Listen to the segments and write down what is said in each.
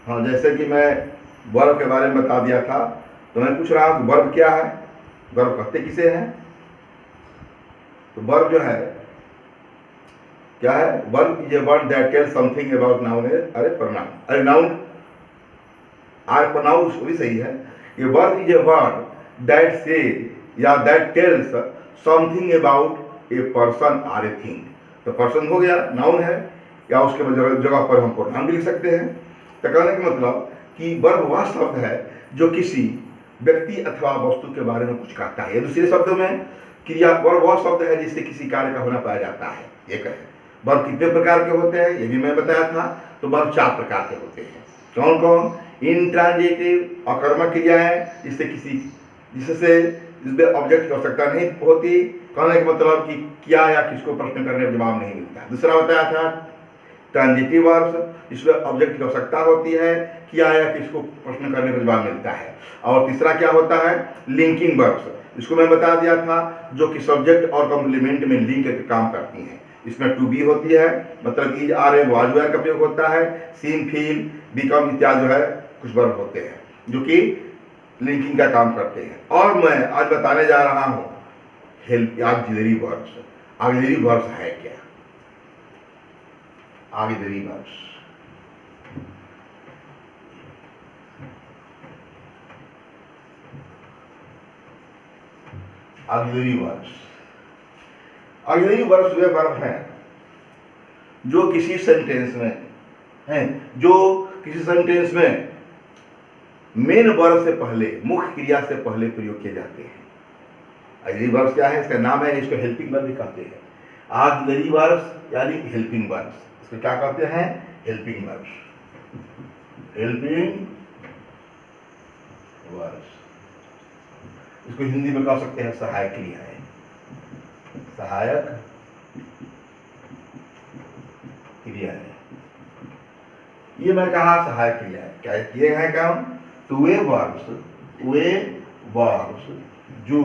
हाँ, जैसे कि मैं वर्ब के बारे में बता दिया था, तो मैं पूछ रहा हूँ कि वर्ब क्या है, वर्ब कहते किसे हैं। तो वर्ब जो है क्या है, verb is a word that tells something about noun. अरे प्रोनाउन, अरे नाउन आर प्रोनाउन भी सही है। ये verb is a word that say या that tells something about a person or a thing. तो पर्सन हो गया, नाउन है, या उसके जगह पर हम प्रोनाउन भी लिख सकते हैं। तो कहने का मतलब कि वर्ब वह शब्द है जो किसी व्यक्ति अथवा वस्तु के बारे में कुछ कहता है। दूसरे शब्दों में क्रिया वर्ब वह शब्द है जिससे किसी कार्य का होना पाया जाता है। एक है वर्ब कितने प्रकार के होते हैं ये भी मैं बताया था। तो वर्ब 4 प्रकार के होते हैं। कौन कौन? इंट्रांजिटिव अकर्मक क्रियाएं, जिससे जिसमें ऑब्जेक्ट की आवश्यकता नहीं होती। कहने का मतलब कि क्या या किसको प्रश्न करने का जवाब नहीं मिलता। दूसरा बताया था ट्रांजिटिव वर्ब्स, इसमें ऑब्जेक्ट की आवश्यकता होती है, क्या या किसको प्रश्न करने का जवाब मिलता है। और तीसरा क्या होता है? लिंकिंग वर्ब्स, इसको मैं बता दिया था, जो कि सब्जेक्ट और कॉम्प्लीमेंट में लिंक करके काम करती हैं। इसमें टू बी होती है, मतलब कि आर ए वाज वेयर का प्रयोग होता है। सीन, फील, बिकम इत्यादि जो है कुछ वर्ब होते हैं जो कि लिंकिंग का काम करते हैं। और मैं आज बताने जा रहा हूं help auxiliary verbs. Auxiliary verbs है क्या? Auxiliary verbs auxiliary verbs auxiliary verbs वे वर्ब हैं जो किसी सेंटेंस में मेन वर्ब से पहले, मुख्य क्रिया से पहले प्रयोग किए जाते हैं। ऑक्सिलरी वर्ब्स क्या है? इसका नाम है, इसको हेल्पिंग वर्ब भी कहते हैं। ऑक्सिलरी वर्ब्स यानी हेल्पिंग वर्ब्स, इसको क्या कहते हैं? Helping verbs. हेल्पिंग वर्ब्स, इसको हिंदी में कह सकते हैं सहायक क्रियाएं। सहायक क्रियाएं, ये मैं कहा सहायक क्रियाएं क्या किए हैं काम? तो वे वर्ब्स जो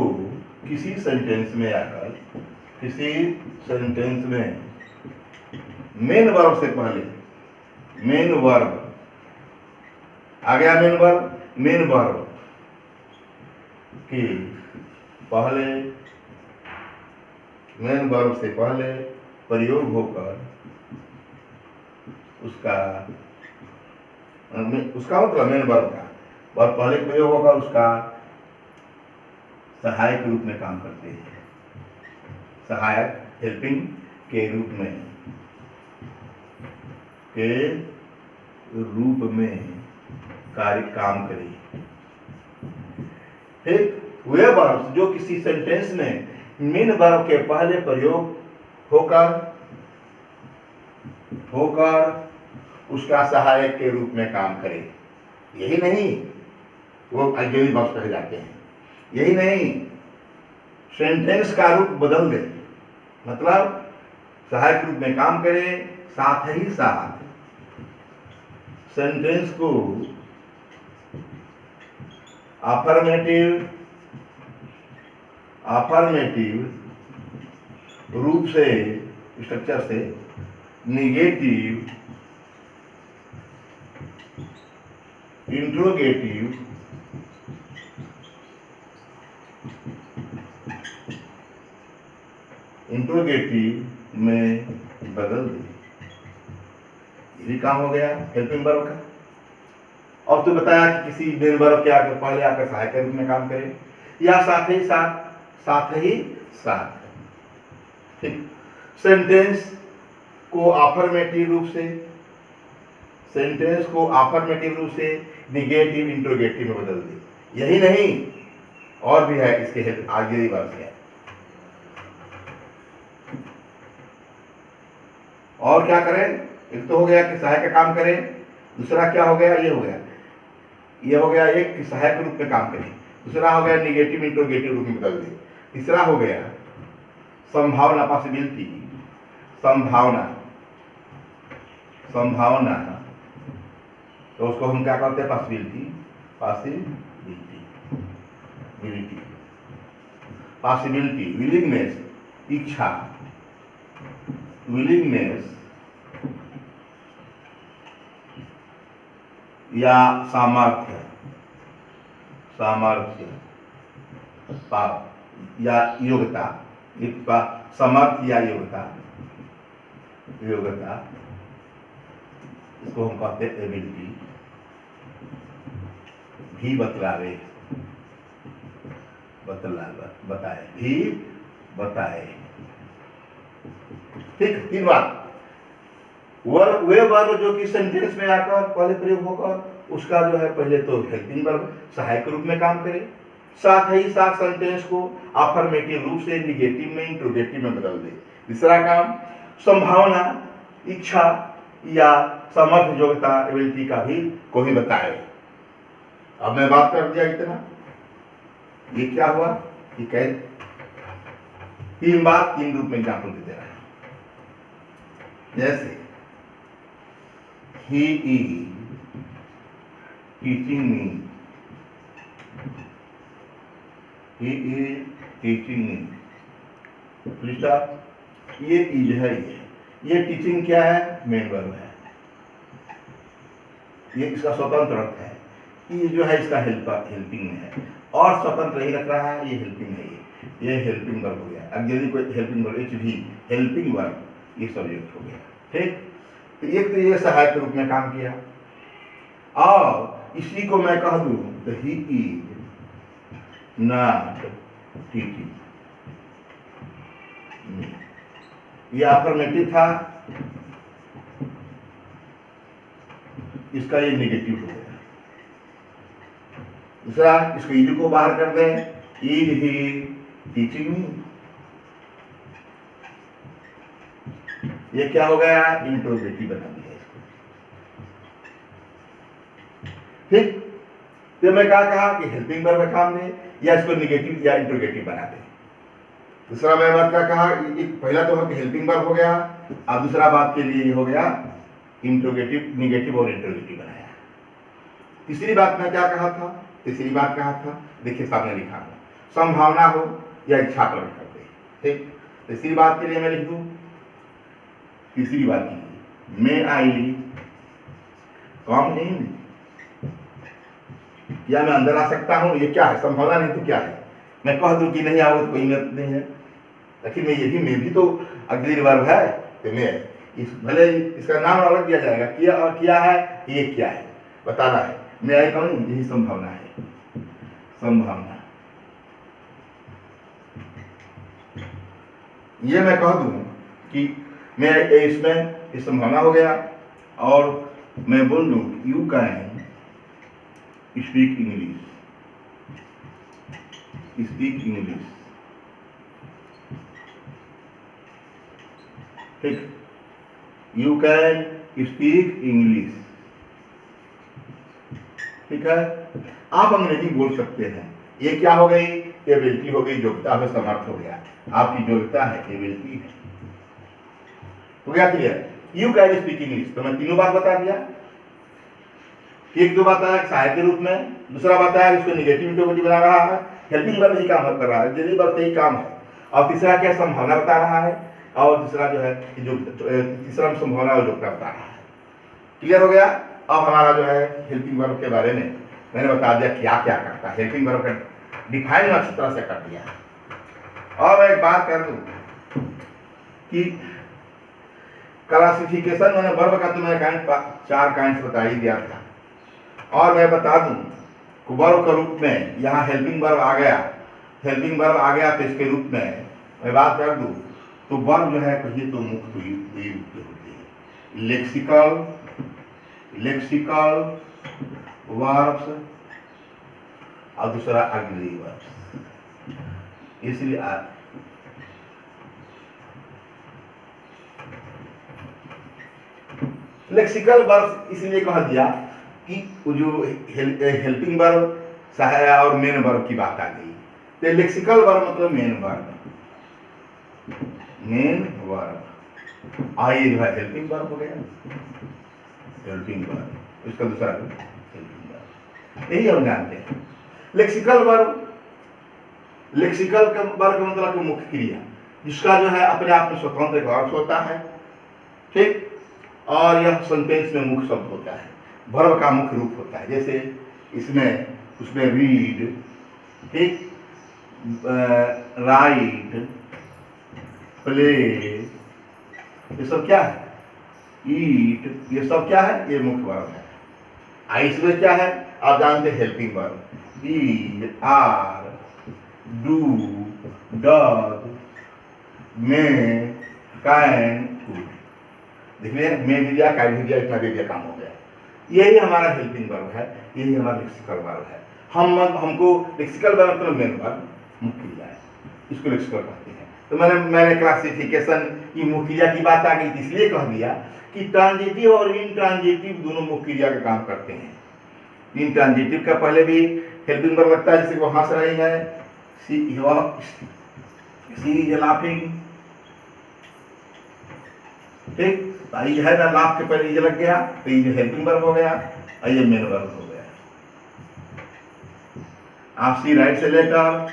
किसी सेंटेंस में आकर, किसी सेंटेंस में मेन वर्ब से पहले, मेन वर्ब आ गया, मेन वर्ब के पहले, मेन वर्ब से पहले प्रयोग होकर उसका मतलब मेन वर्ब का वर्ब पहले प्रयोग होकर उसका सहायक रूप में काम करते हैं। सहायक, हेल्पिंग के रूप में कार्य काम करे। फिर वे वर्ब्स जो किसी सेंटेंस में मेन वर्ब के पहले प्रयोग होकर उसका सहायक के रूप में काम करे। यही नहीं, वो ऑक्सिलरी वर्ब्स कहे जाते हैं। यही नहीं, सेंटेंस का रूप बदल दे, मतलब सहायक रूप में काम करे, साथ ही साथ सेंटेंस को अफर्मेटिव रूप से, स्ट्रक्चर से, निगेटिव, इंट्रोगेटिव, में बदल दे। ये भी काम हो गया हेल्पिंग वर्ब का। और तो बताया कि किसी मेन वर्ब के आकर पहले आकर सहायक रूप में काम करे, या साथ ही साथ ठीक सेंटेंस को अफर्मेटिव रूप से निगेटिव, इंट्रोगेटिव में बदल दे। यही नहीं, और भी है इसके आगे वर्ब है। और क्या करें? एक तो हो गया कि सहायक का काम करें, दूसरा क्या हो गया? ये हो गया एक कि सहायक रूप में काम करें, दूसरा हो गया निगेटिव, इंट्रोगेटिव रूप में बदल दे, तीसरा हो गया संभावना, पॉसिबिलिटी, संभावना, तो उसको हम क्या कहते हैं? पॉसिबिलिटी, विलिंगनेस, इच्छा, या सामर्थ्य, सामर्थ्य या योग्यता, समर्थ या योग्यता, योग्यता इसको हम कहते हैं एबिलिटी, भी बतलावे, बताए, भी बताए। ठीक, 3 बात। वर्ब, वे वर्ब जो कि सेंटेंस में आकर पहले प्रयोग होकर उसका जो है पहले तो हेल्पिंग वर्ब सहायक रूप में काम करे, साथ ही साथ सेंटेंस को अफर्मेटिव रूप से निगेटिव में इंट्रोगेटिव में बदल दे। तीसरा काम संभावना, इच्छा या समर्थ, योग्यता, एबिलिटी का भी को भी बताए। अब मैं बात कर दिया इतना, ये क्या हुआ कि कह 3 बात 3 रूप में एग्जाम्पल दे रहा है। जैसे he is teaching me, he is teaching me, ये इज है, ये टीचिंग क्या है, मेन वर्ब है, ये इसका स्वतंत्र अर्थ है, ये जो है इसका हेल्पिंग में है और स्वतंत्र नहीं रख रहा है, ये हेल्पिंग है, ये हेल्पिंग वर्ब हो गया। अब यदि कोई हेल्पिंग वर्ब एच भी हेल्पिंग वर्ब, ये सब्जेक्ट हो गया। ठीक, तो एक तो ये सहायक रूप में काम किया, और इसी को मैं कह दूं तो ही इज नॉट टीचिंग, ये अफर्मेटिव था, इसका ये नेगेटिव हो गया। दूसरा, इसको इज को बाहर कर दें, इज ही टीचिंग मी, ये क्या हो गया, इंट्रोगेटिव बना दिया इसको। ठीक, तो मैं क्या कहा कि हेल्पिंग वर्ब में काम दे या इसको निगेटिव या इंट्रोगेटिव बना दे। दूसरा मैं बात क्या कहा, पहला तो हम हेल्पिंग वर्ब हो गया, और दूसरा बात के लिए हो गया इंट्रोगेटिव, निगेटिव और इंट्रोगेटिव बनाया। तीसरी बात मैं क्या कहा था, तीसरी बात कहा था, देखिए सामने लिखा है, संभावना हो या इच्छा प्रकट कर दे। ठीक, तीसरी बात के लिए मैं लिख दूं, तीसरी बात की मे आई कम इन, या मैं अंदर आ सकता हूं, ये क्या है, संभावना नहीं तो क्या है, मैं कह दूं कि नहीं आओगे तो कोई मत नहीं है, लेकिन मैं भी तो अग्रिम वर्ब है, तो मैं भले इसका नाम अलग दिया जाएगा, किया है, ये क्या है बताना है, मैं आई कहूं, यही संभावना है, संभावना। ये मैं कह दूं कि मैं इसमें इस संभावना हो गया, और मैं बोल दूं you can speak English, speak English. ठीक, यू कैन स्पीक इंग्लिश, ठीक है, आप अंग्रेजी बोल सकते हैं। ये क्या हो गई, एबिलिटी हो गई, योग्यता में समर्थ हो गया, आपकी योग्यता है, एबिलिटी है, हो गया clear. You can speak English, तो मैं तीनों बात बता दिया, एक दो बात आया सहायक के रूप में, दूसरा बात आया इसको निगेटिव इंट्रोगेटिव बना रहा है, हेल्पिंग वर्ब ही काम कर रहा है, जेरी वर्ब ही काम है, और तीसरा क्या संभावना बता रहा है, और दूसरा जो है जो तीसरा संभावना और योग्यता बता रहा है। क्लियर हो गया। अब हमारा जो है हेल्पिंग वर्ब के बारे में मैंने बता दिया क्या क्या करता है, हेल्पिंग वर्ब का डिफाइन अच्छी तरह से कर दिया। और मैं एक बात कर दूं कि क्लासिफिकेशन मैंने वर्ब का तो मैंने 4 काइंड बता ही दिया था, और मैं बता दूं वर्ब के रूप में यहाँ हेल्पिंग वर्ब आ गया, हेल्पिंग वर्ब आ गया तो इसके रूप में मैं बात कर दूं तो वर्ब जो है कहिए तो मुख्य युक्त होती है, लेक्सिकल वर्ब्स और दूसरा ऑक्सिलरी वर्ब्स। इसलिए लेक्सिकल वर्ब्स इसलिए कहा दिया कि जो हेल्पिंग वर्ब सहायक और मेन वर्ब की बात आ गई, तो लेक्सिकल वर्ब मतलब मेन वर्ब, मेन वर्ब आइए जो है हेल्पिंग वर्ब हो गया, हेल्पिंग वर्ब, इसका दूसरा हेल्पिंग वर्ब, यही हम जानते हैं। लेक्सिकल वर्ब, लेक्सिकल वर्ब का मतलब कि मुख्य क्रिया जिसका जो है अपने आप में स्वतंत्र अर्थ होता है, ठीक, और यह सेंटेंस में मुख्य शब्द होता है। वर्ब का मुख्य रूप होता है। जैसे इसमें उसमें रीड, ठीक, राइट, प्ले, ये सब क्या है, ईट, ये सब क्या है, ये मुख्य वर्ब है। इसमें क्या है, आप जानते हैं helping verb, is, are, do, does, may, can, could. देखिए मैं भी दिया, कैन भी दिया, इतना दे दिया, काम हो गया। यही हमारा हेल्पिंग वर्ब है, यही हमारा लेक्सिकल वर्ब है। हमको लेक्सिकल वर्ब मतलब मेन वर्ब, मुख्य क्रिया है, इसको लेक्सिकल कहते हैं। तो मैंने क्लासिफिकेशन की मुख्य क्रिया की बात आ गई, इसलिए कह दिया कि ट्रांजिटिव और इनट्रांजिटिव दोनों मुख्य क्रिया का काम करते हैं। इनट्रांजिटिव का पहले भी हेल्पिंग वर्ब लगता है, जैसे वो हंस रही है, शी इज लाफिंग, ठीक, ये है ना, लाफ के पहले ये लग गया तो ये जो हेल्पिंग वर्ब हो गया, ये मेन वर्ब हो गया। आप she writes a letter,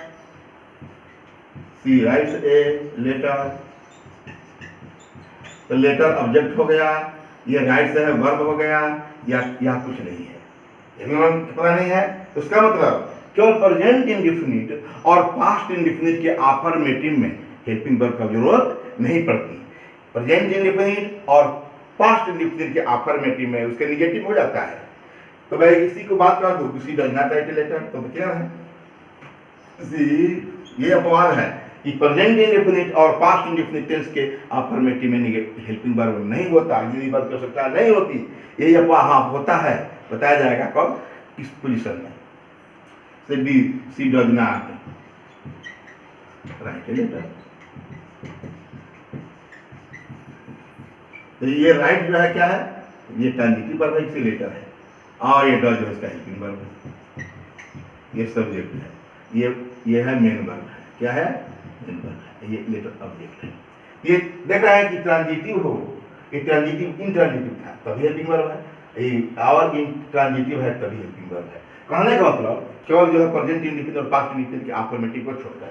she writes a letter, तो लेटर ऑब्जेक्ट हो गया, ये राइट्स है वर्ब हो गया, या कुछ नहीं है, पता नहीं है। तो उसका मतलब केवल प्रेजेंट इंडेफिनिट और पास्ट इंडेफिनिट के अफर्मेटिव में हेल्पिंग वर्ब का जरूरत नहीं पड़ती। प्रेजेंट इंडेफिनिट और पास्ट इंडेफिनिट के अफर्मेटिव में उसके निगेटिव हो जाता है। तो मैं इसी को बात कर दूं, she does not write a letter, तो क्या है, ये अपवाद है कि प्रेजेंट इंडेफिनिट और पास्ट इंडेफिनिट टेंस के अफर्मेटिव में हेल्पिंग वर्ब नहीं होता, ये वर्ब की आवश्यकता नहीं होती। यही अपवाद हाँ होता है, बताया जाएगा कब, किस पोजीशन में। से B C does not write a letter, तो ये राइट जो है क्या है, ये ट्रांजिटिव वर्ब है, इससे लेटर है, और ये डज जो है इसका हेल्पिंग वर्ब है, ये सब्जेक्ट है, ये है मेन वर्ब है, क्या है, मेन वर्ब है, ये लेटर ऑब्जेक्ट है। ये देख रहा है कि ट्रांजिटिव हो, ये ट्रांजिटिव इनट्रांजिटिव था तभी हेल्पिंग वर्ब है, और इनट्रांजिटिव है तभी हेल्पिंग वर्ब है। कहने का मतलब केवल जो है प्रेजेंट इंडेफिनिट और पास्ट इंडेफिनिट के अफर्मेटिव को छोड़कर,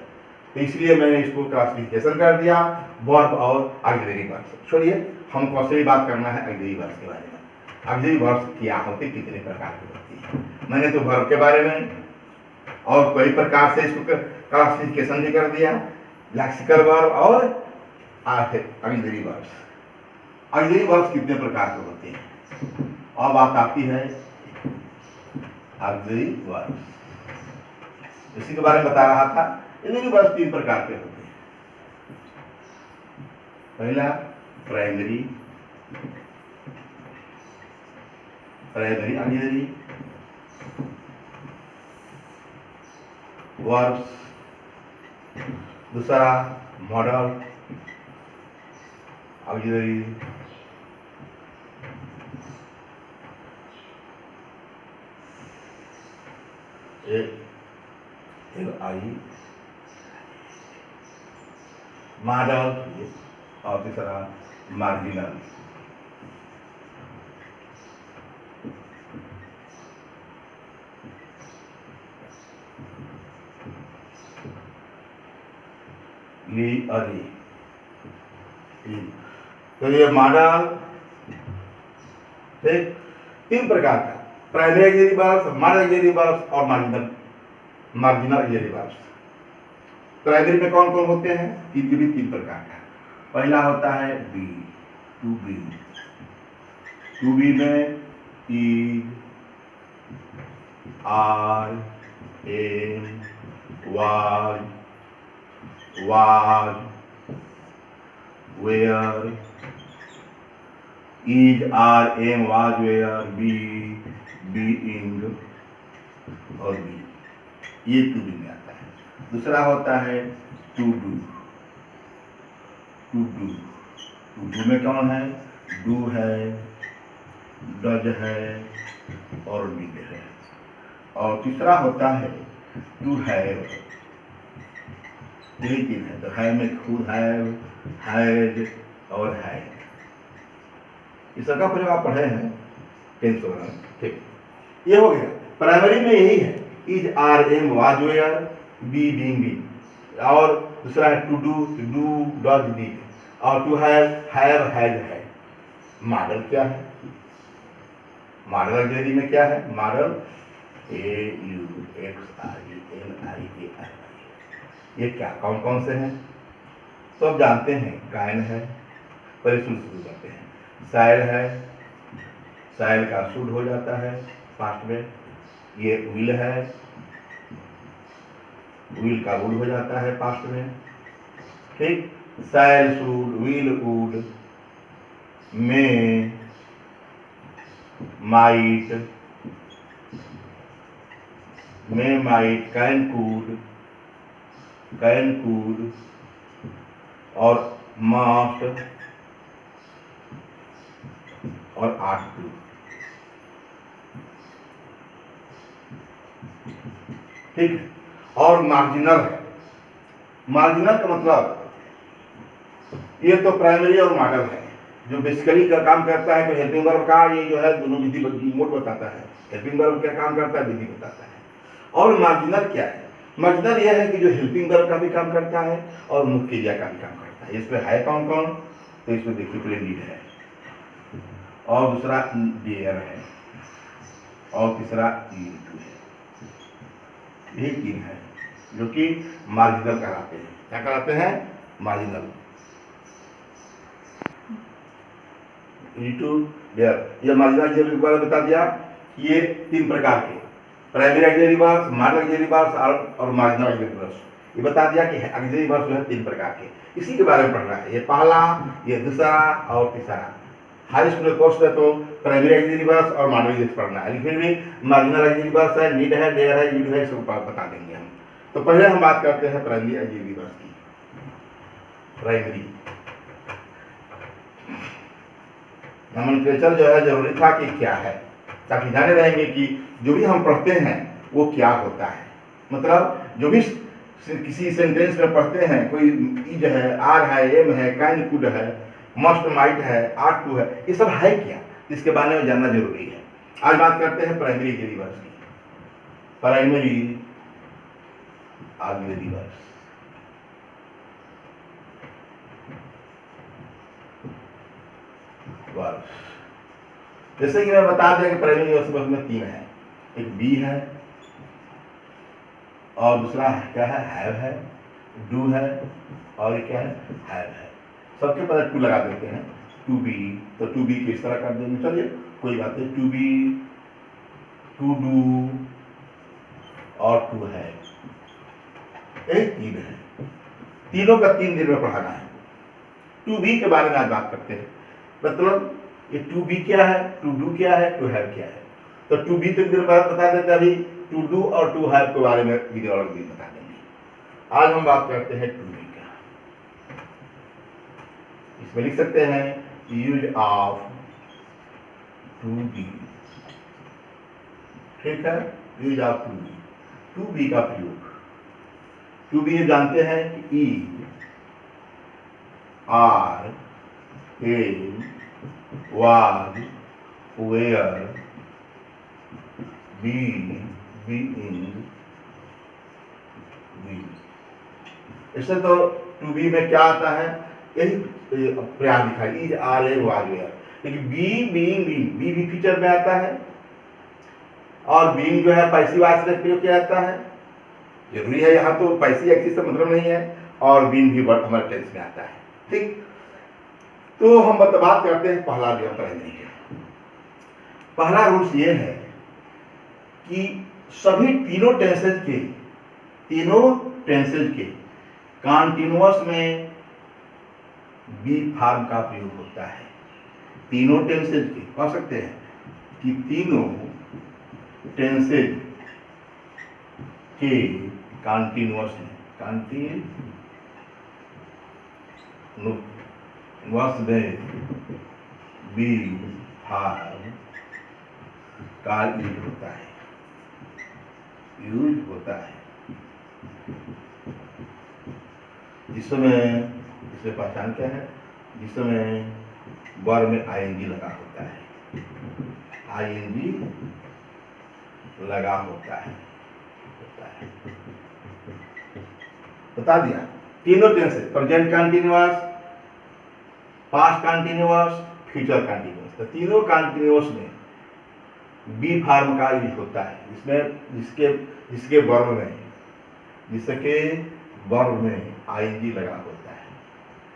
तो इसलिए मैंने इसको क्लासिफिकेशन कर दिया वर्ब और ऑक्सिलरी वर्ब। छोड़िए, हमको असली बात करना है ऑक्सिलरी वर्ब के बारे में। ऑक्सिलरी वर्ब क्या होते, कितने प्रकार की होती है। मैंने तो वर्ब के बारे में और कई प्रकार से इसको क्लासिफिकेशन भी कर दिया, लेक्सिकल वर्ब और ऑक्सिलरी वर्ब्स। ऑक्सिलरी वर्ब्स कितने प्रकार के होते हैं, और बात आती है ऑक्सिलरी वर्ब्स, इसी के बारे में बता रहा था। ऑक्सिलरी वर्ब्स 3 प्रकार के होते हैं। पहला प्राइमरी ऑक्सिलरी वर्ब्स, दूसरा मॉडल ऑक्सिलरी, आई मॉडल, और तीसरा मार्जिनल। तो ये मॉडल, ठीक, 3 प्रकार का, primary auxiliary verbs, model auxiliary verbs और मार्जिनल ऑक्सिलरी वर्ब्स। प्राइमरी में कौन कौन होते हैं, 3 प्रकार का। पहला होता है be, to be. To be में is, are, am, was, were, is, are, am, was, were, being और बी, ये टू बी में आता है। दूसरा होता है टू डू। टू डू में कौन है, डू है, डज है और डिड है। और तीसरा होता है टू हैव, यही 3 है। तो हैव में खुद, हैव, हैड और हैड, इस सबका प्रयोग आप पढ़े हैं 10th में, ठीक। ये हो गया, प्राइमरी में यही है, is, are, am, was, were, be, being, be. और दूसरा है टू डू, डज, डिड, और to have, had, had. Modal क्या है, मॉडल ऑक्सिलरी में क्या है? मॉडल AUXILIAI, ये क्या कौन कौन से हैं? तो आप जानते हैं, गायन है, पहले शुरू करते हैं। साइल है, साइल का शुद्ध हो जाता है फास्ट में। ये व्हील है, व्हील का वुड हो जाता है फास्ट में। ठीक, साइल शुड, व्हील वुड, में, माइट, में माइट, कैन कूड और मस्ट और आर्ट टू। ठीक, और मार्जिनल है। मार्जिनल का मतलब ये तो प्राइमरी और मॉडल है, जो बेसिकली का काम करता है। तो हेल्पिंग वर्ब का ये जो है दोनों विधि मोड बताता है। हेल्पिंग वर्ब क्या काम करता है, विधि बताता है। और मार्जिनल क्या है? मार्जिनल यह है कि जो हेल्पिंग वर्ब का भी काम करता है और मुख्य क्रिया का भी काम करता है। इसमें है कौन कौन? तो इसमें देखिए, पहले नीड है, और दूसरा डियर है, और तीसरा ईंटू है। यही तीन है जो कि मार्जिनल कहलाते हैं। क्या कहलाते हैं? मार्जिनल। ईंटू, डियर, ये मार्जिनल ऑक्सिलरी के बारे में बता दिया। ये तीन प्रकार के, primary auxiliary verbs, model auxiliary verbs और मार्जिनल ऑक्सिलरी वर्ब्स, ये बता दिया कि ऑक्सिलरी वर्ब्स जो है तीन प्रकार के। इसी के बारे में पढ़ना है। ये पहला, ये दूसरा और तीसरा। हाई स्कूल कोर्स में तो प्राइमरी ऑक्सिलरी वर्ब्स और मॉडल ऑक्सिलरी पढ़ना है, लेकिन भी मार्जिनल ऑक्सिलरी वर्ब्स है, नीड है, डेयर है, यूज है, सब बता देंगे हम। तो पहले हम बात करते हैं प्राइमरी ऑक्सिलरी वर्ब्स की। प्राइमरी नोमेनक्लेचर जो है जरूरी था कि क्या है, ताकि जाने रहेंगे कि जो भी हम पढ़ते हैं वो क्या होता है। मतलब जो भी किसी सेंटेंस में पढ़ते हैं, कोई इज है, आर है, एम है, कैन कुड है, मस्ट माइट है, आर्ट टू है, ये सब है क्या, इसके बारे में जानना जरूरी है। आज बात करते हैं प्राइमरी ऑक्सिलरी वर्ब्स की। प्राइमरी ऑक्सिलरी वर्ब्स, जैसे कि मैं बता दें कि प्राइमरी वर्ब्स में तीन है। एक बी है, और दूसरा क्या है, डू है, और क्या है, हैव है। सबके पहले टू लगा देते हैं, टू बी। तो टू बी किस तरह कर देंगे, चलिए कोई बात नहीं। टू बी, टू डू और टू है, एक तीन है। तीनों का 3 दिन में पढ़ाना है। टू बी के बारे में आज बात करते हैं। मतलब ये टू बी क्या है, टू डू क्या है, टू हैव क्या है। तो टू बी तो दिन बाद बता देते हैं, अभी टू डू और टू हैव के बारे में वीडियो और दिन बता देंगे। आज हम बात करते हैं टू बी का। इसमें लिख सकते हैं यूज ऑफ टू बी। ठीक है, use of to be, to be का प्रयोग। टू बी जानते हैं कि is are am was were be being be. इससे तो टू बी में क्या आता है, यही प्रयास दिखाई, is are am was were. लेकिन बी बीइंग बी भी फीचर में आता है, और बीइंग जो है पैसिव वॉइस में प्रयोग किया जाता है। जरूरी है, यहाँ तो पैसिव एक्सिस से मतलब नहीं है, और बीइंग भी हमारे टेंस में आता है। ठीक, तो हम बात करते हैं पहला नियम प्राइमरी का। पहला रूल्स ये है कि सभी तीनों टेंसेज के कॉन्टिन्यूअस में बी फॉर्म का प्रयोग होता है। तीनों टेंसेज के कह सकते हैं कि तीनों टेंसेज के कॉन्टिन्यूअस में बी फॉर्म का यूज होता है, जिसमें इसमें पहचान क्या है, जिसमें वर्ब में आईएनजी लगा होता है, आईएनजी लगा होता है। बता दिया तीनों टेंस है, present continuous, past continuous, future continuous. तो तीनों कंटिन्यूअस में बी फार्म का यूज होता है, इसमें जिसके वर्ब में आईएनजी लगा होता है।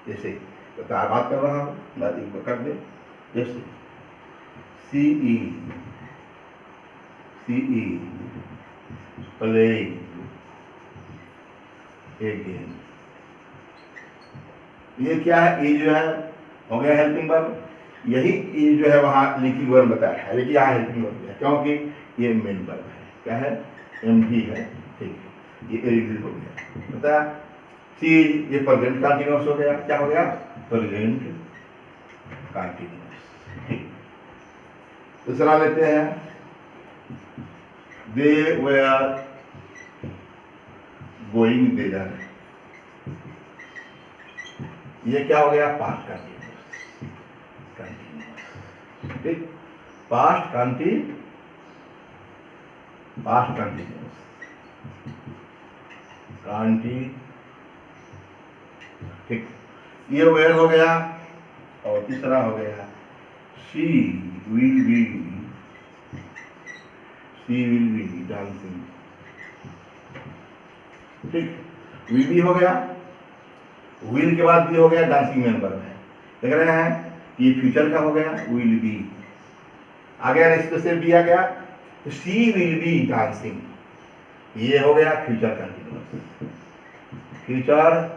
जैसे बात कर रहा हूँ, बात एक कर दे, जैसे सीई प्लेइंग ए गेम, ये क्या है? ये जो है हो गया हेल्पिंग वर्ब। यही ये जो है वहाँ लिंकिंग वर्ब बताया है, लेकिन यहाँ हेल्पिंग वर्ब है क्योंकि ये मेन वर्ब है। क्या है? एम भी है, ठीक है, ये एग्जिट हो गया। बताया सी, ये प्रेजेंट कंटिन्यूअस हो गया। क्या हो गया? Present continuous. ठीक, दूसरा लेते हैं, दे वेयर गोइंग देयर, ये क्या हो गया? Past continuous. ठीक, पास्ट कंटिन्यूअस ठीक, ये वेयर हो गया। और तीसरा हो गया शी विल बी डांसिंग। ठीक, विल बी हो गया, विल के बाद भी हो गया, डांसिंग मेन वर्ब है। देख रहे हैं कि ये फ्यूचर का हो गया, विल बी आ गया, इसको से भी आ गया, तो शी विल बी डांसिंग, ये हो गया फ्यूचर कंटिन्यूअस। Future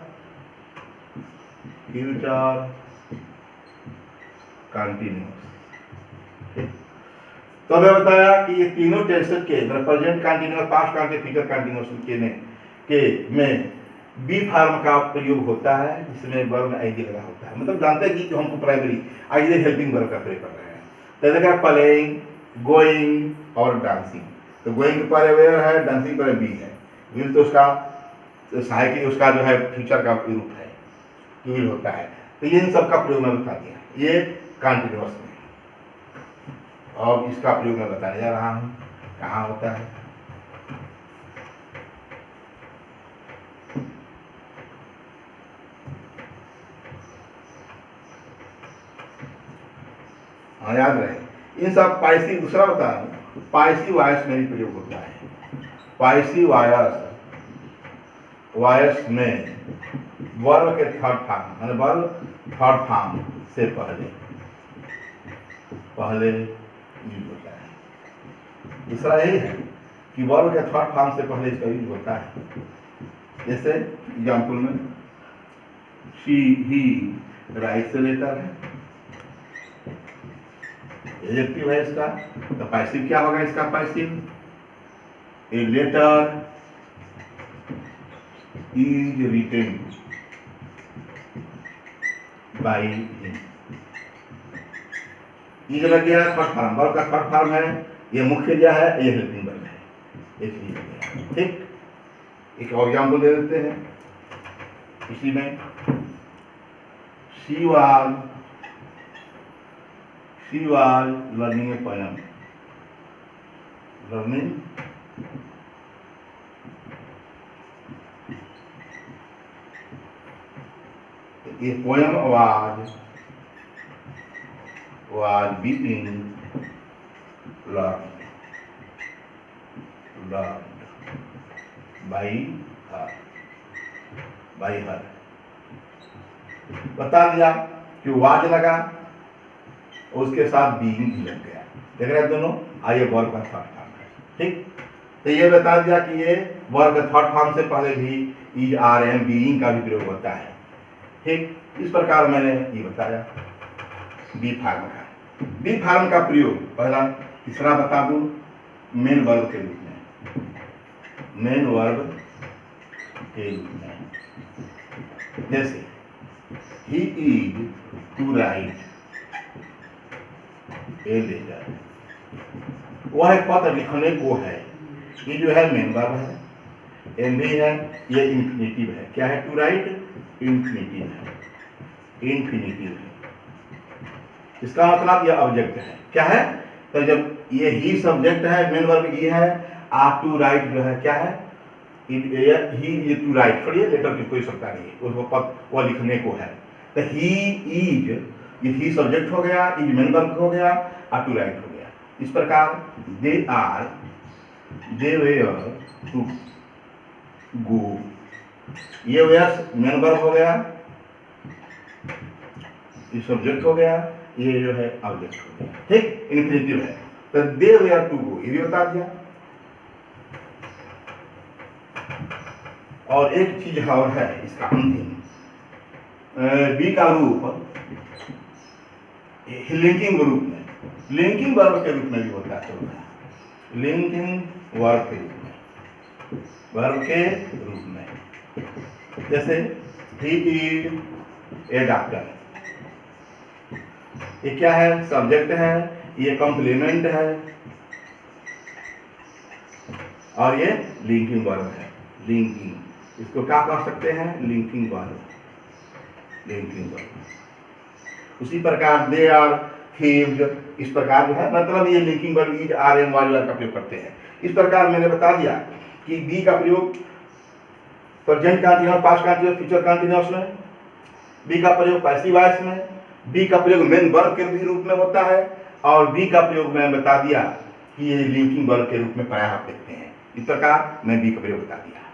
continuous. तो हमें बताया कि ये तीनों टेंसेस के present continuous, past continuous, future continuous में बी फार्म का प्रयोग होता है, जिसमें वर्ब में आईडी लगा होता है। मतलब जानते हैं कि जो हमको प्राइमरी आईडी हेल्पिंग वर्ब का प्रयोग कर रहे हैं। तो देखा प्लेइंग, गोइंग और डांसिंग। तो गोइंग पर वेयर है, डांसिंग पर बी है, विल तो उसका सहायक, उसका जो है फ्यूचर का रूप है, विल होता है। तो ये इन सब का प्रयोग मैं बता दिया, ये कंटिन्यूअस में। और इसका प्रयोग मैं बताने जा रहा हूँ, कहाँ होता है। हाँ, याद रहे इन सब। पाइसी दूसरा बता रहा हूँ, पाइसी वायस में भी प्रयोग होता है। पाइसी वायस में वर्ब के थर्ड फॉर्म, माने वर्ब थर्ड फॉर्म से पहले यूज होता है। दूसरा यही है कि वर्ब के थर्ड फॉर्म से पहले इसका यूज होता है। जैसे एग्जाम्पल में शी ही राइट्स लेटर है, एडजेक्टिव है इसका। तो पैसिव क्या होगा इसका? Passive, a letter is written by him. ये लग गया थर्ड फॉर्म, वर्ब का थर्ड फॉर्म है, ये मुख्य क्या है? ये हेल्पिंग वर्ब है, इसलिए। ठीक, एक और एग्जाम्पल दे देते हैं इसी में। She was learning a poem, learning a poem was being learned by her। बता दिया कि वाज लगा, उसके साथ बीइंग भी लग गया। देख रहे हैं दोनों, आइए वर्ब का थर्ड फॉर्म है। ठीक, तो ये बता दिया कि ये वर्ब का थर्ड फॉर्म से पहले भी इज, आर, एम, बीइंग का भी प्रयोग होता है। ठीक, इस प्रकार मैंने ये बताया बी फार्म का। बी फार्म का प्रयोग पहला, तीसरा बता दूं, मेन वर्ब के रूप में, मेन वर्ब के रूप में। जैसे he is to write a letter, वह पत्र लिखने को है। ये जो है मेन वर्ब है, एम भी है, ये इंफिनिटिव है। क्या है? टू राइट इंफिनिटिव है, इंफिनिटिव है। इसका मतलब यह ऑब्जेक्ट है। क्या है? तो जब ये ही सब्जेक्ट है, मेन वर्ब ये है, आ टू राइट जो है क्या है? ही टू राइट, छोड़िए लेटर की कोई सकता नहीं है, उसको पद वो लिखने को है। तो ही इज, ये ही सब्जेक्ट हो गया, इज मेन वर्ब हो गया, आ टू राइट हो गया। इस प्रकार दे वेयर टू गो, ये वेयर मेन वर्ब हो गया, ये सब्जेक्ट हो गया, ये जो है ऑब्जेक्ट हो गया, ठीक, इन्फिनिटिव है। तो दे वेयर टू गो ये भी बता दिया। और एक चीज और है इसका अंतिम, बी का रूप लिंकिंग रूप में, लिंकिंग वर्ब के रूप में भी होता है, लिंकिंग वर्ब के रूप में, वर्ब के रूप में, जैसे ही इज ए डॉक्टर, ये क्या है, सब्जेक्ट है, ये कॉम्प्लीमेंट है और ये लिंकिंग वर्ब है, लिंकिंग, इसको क्या कह सकते हैं, लिंकिंग वर्ब, लिंकिंग वर्ब। उसी प्रकार दे आर थीव्ड, इस प्रकार जो है मतलब ये linking verb is are am वाले का प्रयोग करते हैं। इस प्रकार मैंने बता दिया कि बी का प्रयोग present continuous, past continuous, future continuous में, बी का प्रयोग पैसिव वॉइस में, बी का प्रयोग मेन वर्ब के भी रूप में होता है, और बी का प्रयोग मैंने बता दिया कि ये लिंकिंग वर्ब के रूप में प्रायः आप देखते हैं। इस प्रकार मैं बी का प्रयोग बता दिया।